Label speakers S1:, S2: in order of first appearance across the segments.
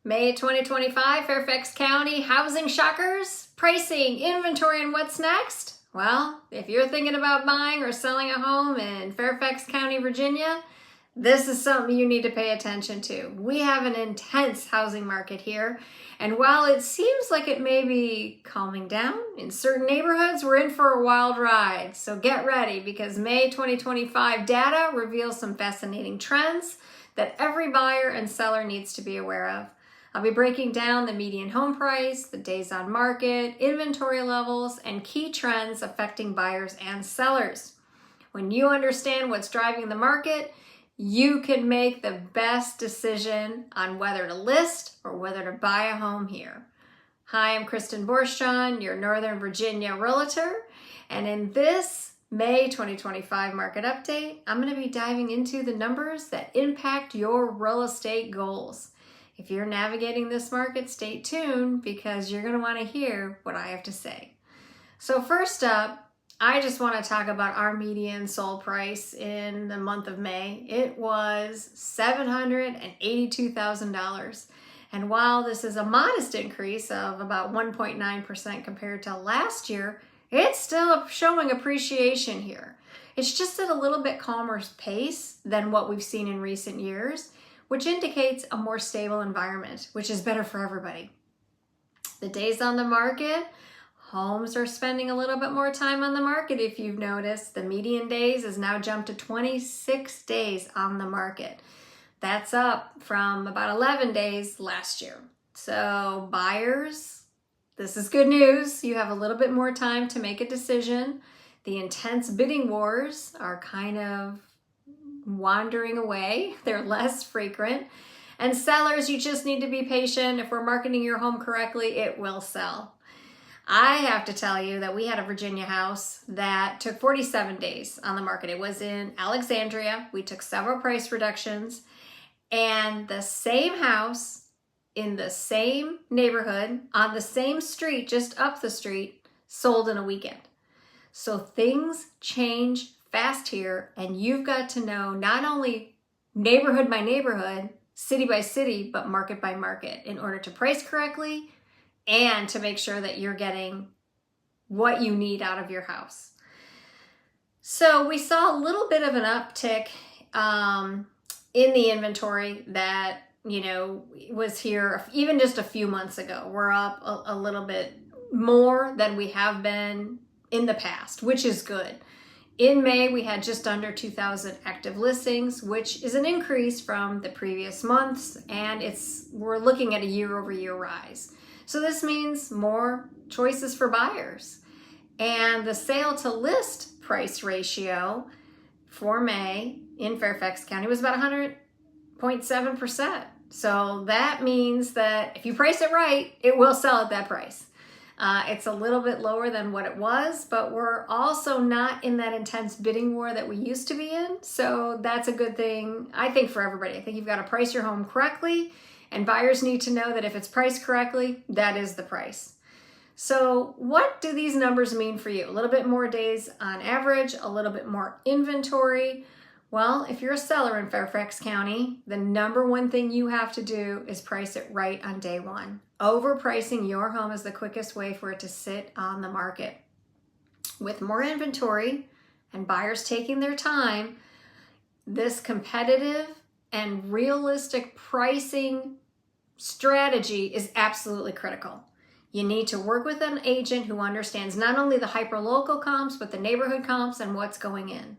S1: May 2025, Fairfax County, housing shockers, pricing, inventory, and what's next? Well, if you're thinking about buying or selling a home in Fairfax County, Virginia, this is something you need to pay attention to. We have an intense housing market here, and while it seems like it may be calming down in certain neighborhoods, we're in for a wild ride. So get ready, because May 2025 data reveals some fascinating trends that every buyer and seller needs to be aware of. I'll be breaking down the median home price, the days on market, inventory levels, and key trends affecting buyers and sellers. When you understand what's driving the market, you can make the best decision on whether to list or whether to buy a home here. Hi, I'm Kristin Borostyan, your Northern Virginia Realtor, and in this May 2025 market update, I'm going to be diving into the numbers that impact your real estate goals. If you're navigating this market, stay tuned, because you're going to want to hear what I have to say. So first up, I just want to talk about our median sold price in the month of May. It was $782,000. And while this is a modest increase of about 1.9% compared to last year, it's still showing appreciation here. It's just at a little bit calmer pace than what we've seen in recent years, which indicates a more stable environment, which is better for everybody. The days on the market, homes are spending a little bit more time on the market. If you've noticed, the median days has now jumped to 26 days on the market. That's up from about 11 days last year. So buyers, this is good news. You have a little bit more time to make a decision. The intense bidding wars are kind of wandering away. They're less frequent. And sellers, you just need to be patient. If we're marketing your home correctly, it will sell. I have to tell you that we had a Virginia house that took 47 days on the market. It was in Alexandria. We took several price reductions, and the same house in the same neighborhood on the same street, just up the street, sold in a weekend. So things change fast here, and you've got to know not only neighborhood by neighborhood, city by city, but market by market in order to price correctly and to make sure that you're getting what you need out of your house. So we saw a little bit of an uptick in the inventory that, was here even just a few months ago. We're up a little bit more than we have been in the past, which is good. In May, we had just under 2,000 active listings, which is an increase from the previous months, and we're looking at a year-over-year rise. So this means more choices for buyers. And the sale to list price ratio for May in Fairfax County was about 100.7%. So that means that if you price it right, it will sell at that price. It's a little bit lower than what it was, but we're also not in that intense bidding war that we used to be in. So that's a good thing, I think, for everybody. I think you've got to price your home correctly, and buyers need to know that if it's priced correctly, that is the price. So what do these numbers mean for you? A little bit more days on average, a little bit more inventory. Well, if you're a seller in Fairfax County, the number one thing you have to do is price it right on day one. Overpricing your home is the quickest way for it to sit on the market. With more inventory and buyers taking their time, this competitive and realistic pricing strategy is absolutely critical. You need to work with an agent who understands not only the hyperlocal comps, but the neighborhood comps and what's going in.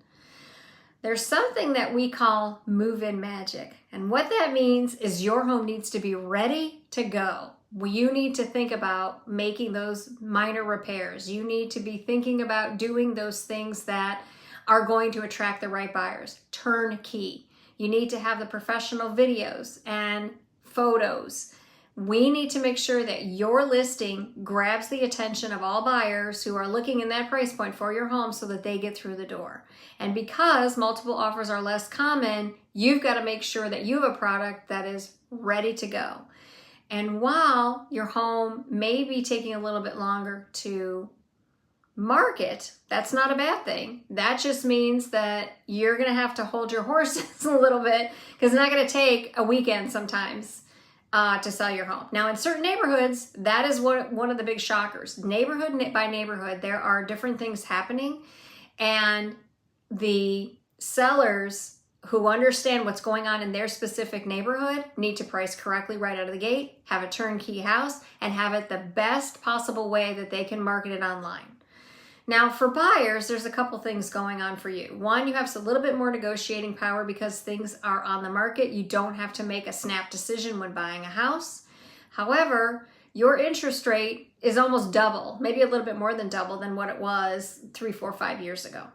S1: There's something that we call move-in magic. And what that means is your home needs to be ready to go. You need to think about making those minor repairs. You need to be thinking about doing those things that are going to attract the right buyers. Turnkey. You need to have the professional videos and photos. We need to make sure that your listing grabs the attention of all buyers who are looking in that price point for your home so that they get through the door. And because multiple offers are less common, you've got to make sure that you have a product that is ready to go. And while your home may be taking a little bit longer to market, that's not a bad thing. That just means that you're going to have to hold your horses a little bit, because it's not going to take a weekend sometimes. to sell your home. Now, in certain neighborhoods, that is one of the big shockers. Neighborhood by neighborhood, there are different things happening, and the sellers who understand what's going on in their specific neighborhood need to price correctly right out of the gate, have a turnkey house, and have it the best possible way that they can market it online. Now, for buyers, there's a couple things going on for you. One, you have a little bit more negotiating power because things are on the market. You don't have to make a snap decision when buying a house. However, your interest rate is almost double, maybe a little bit more than double than what it was 3, 4, 5 years ago.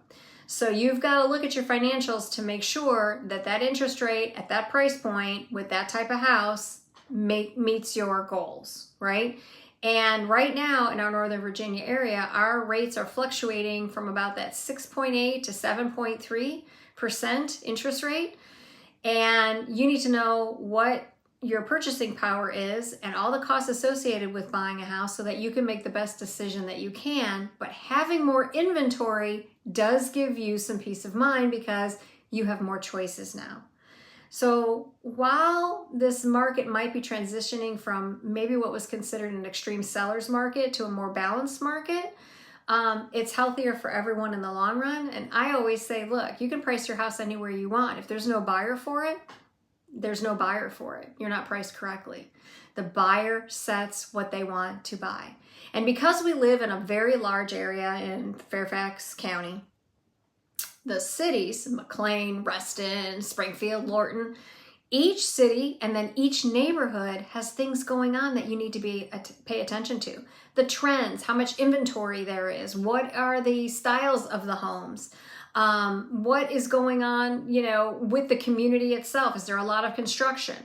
S1: So you've got to look at your financials to make sure that that interest rate at that price point with that type of house meets your goals, right? And right now in our Northern Virginia area, our rates are fluctuating from about that 6.8 to 7.3% interest rate. And you need to know what your purchasing power is and all the costs associated with buying a house so that you can make the best decision that you can. But having more inventory does give you some peace of mind because you have more choices now. So while this market might be transitioning from maybe what was considered an extreme seller's market to a more balanced market, it's healthier for everyone in the long run. And I always say, look, you can price your house anywhere you want. If there's no buyer for it, there's no buyer for it. You're not priced correctly. The buyer sets what they want to buy. And because we live in a very large area in Fairfax County, the cities, McLean, Reston, Springfield, Lorton, each city and then each neighborhood has things going on that you need to pay attention to. The trends, how much inventory there is, what are the styles of the homes, what is going on, with the community itself. Is there a lot of construction?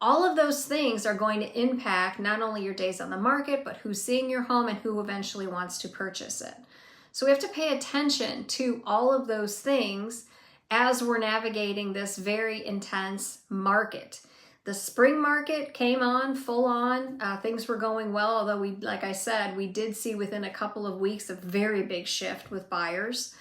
S1: All of those things are going to impact not only your days on the market, but who's seeing your home and who eventually wants to purchase it. So we have to pay attention to all of those things as we're navigating this very intense market. The spring market came on full on. Things were going well, although like I said, we did see within a couple of weeks a very big shift with buyers.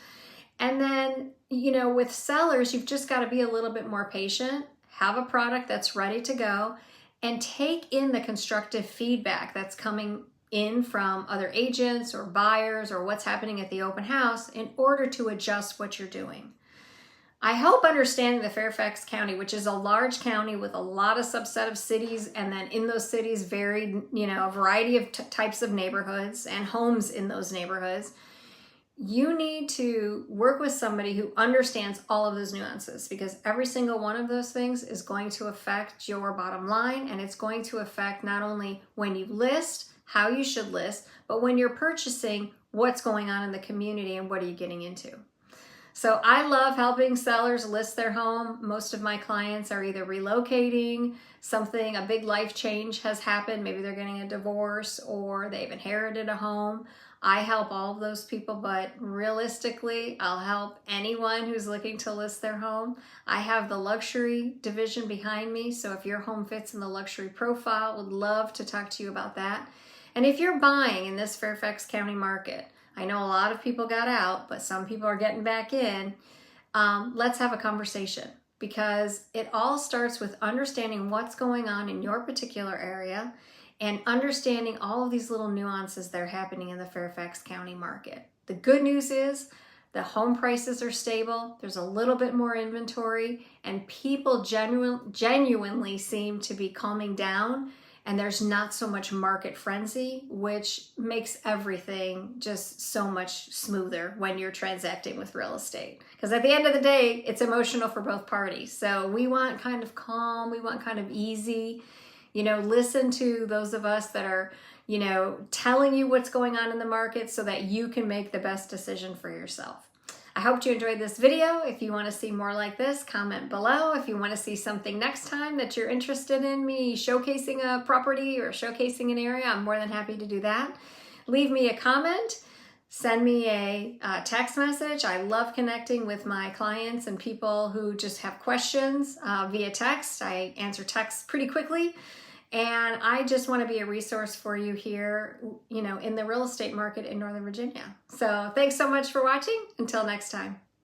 S1: And then, with sellers, you've just got to be a little bit more patient, have a product that's ready to go, and take in the constructive feedback that's coming in from other agents or buyers or what's happening at the open house in order to adjust what you're doing. I hope understanding the Fairfax County, which is a large county with a lot of subset of cities, and then in those cities varied, a variety of types of neighborhoods and homes in those neighborhoods, you need to work with somebody who understands all of those nuances, because every single one of those things is going to affect your bottom line, and it's going to affect not only when you list, how you should list, but when you're purchasing, what's going on in the community and what are you getting into. So I love helping sellers list their home. Most of my clients are either relocating, a big life change has happened, maybe they're getting a divorce or they've inherited a home. I help all of those people, but realistically, I'll help anyone who's looking to list their home. I have the luxury division behind me, so if your home fits in the luxury profile, would love to talk to you about that. And if you're buying in this Fairfax County market, I know a lot of people got out, but some people are getting back in. Let's have a conversation, because it all starts with understanding what's going on in your particular area and understanding all of these little nuances that are happening in the Fairfax County market. The good news is the home prices are stable. There's a little bit more inventory, and people genuinely seem to be calming down. And there's not so much market frenzy, which makes everything just so much smoother when you're transacting with real estate. Because at the end of the day, it's emotional for both parties. So we want kind of calm, we want kind of easy. Listen to those of us that are, telling you what's going on in the market so that you can make the best decision for yourself. I hope you enjoyed this video. If you want to see more like this, comment below. If you want to see something next time that you're interested in me showcasing a property or showcasing an area, I'm more than happy to do that. Leave me a comment. Send me a text message. I love connecting with my clients and people who just have questions via text. I answer texts pretty quickly. And I just want to be a resource for you here, in the real estate market in Northern Virginia. So thanks so much for watching. Until next time.